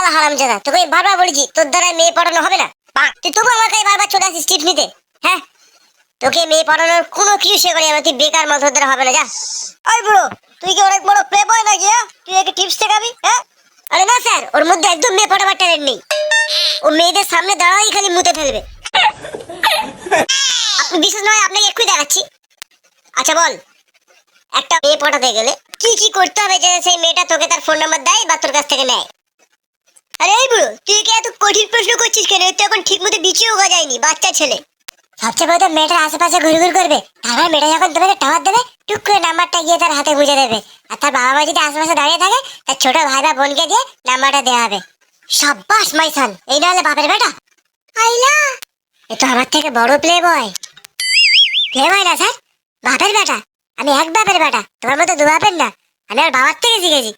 শালা হারামজাদা, তোকে আমি বারবার বলেছি তোর দ্বারা মেয়ে পড়ানো হবে না। তুই তবু আমার কাছে বারবার চলে আসিস টিপস নিতে। হ্যাঁ, তোকে মেয়ে পড়ানোর কোনো কিছু সে করে আমার, তুই বেকার মত দ্বারা হবে না, যা। ওই বুড়ো, তুই কি অনেক বড় প্লে বয় নাকি? তুই একে টিপস শেখাবি? হ্যাঁ, আরে না স্যার, ওর মধ্যে একদম মেয়ে পড়াবার ট্যালেন্ট নেই। ও মেয়েদের সামনে দাঁড়াই খালি মুতে ফেলবে। আপনি বিশ্বাস নয়, আপনাকে এক্ষুনি দেখাচ্ছি। আচ্ছা বল, একটা মেয়ে পটাতে গেলে কি কি করতে হবে যে সেই মেয়েটা তোকে তার ফোন নাম্বার দেয় বা তোর কাছ থেকে নেয়? আরে এই বুড়ো, তুই কি এত কঠিন প্রশ্ন করছিস কেন? তুই এখন ঠিক মতো বিচিও গজায়নি, বাচ্চা ছেলে। সবচেয়ে বড় মেয়েটার আশেপাশে ঘুরঘুর করবে, তারপর মেয়েটা যখন তোমাকে টাওয়ার দেবে, টুক করে নাম্বারটা গিয়ে তার হাতে বুঝে দেবে। আর তার বাবা মা যদি আশেপাশে দাঁড়িয়ে থাকে, তার ছোট ভাই বা বোনকে দিয়ে নাম্বারটা দেওয়া হবে। সাব্বাস মাইসান, এই না হলে বাপের বেটা। আইলা, এ তো আমার থেকে বড় প্লে বয়। প্লে বয় না স্যার, বাপের বেটা। আমি এক বাপের বেটা, তোমার মতো দু বাপের না। আমি আর বাবার থেকে শিখেছি।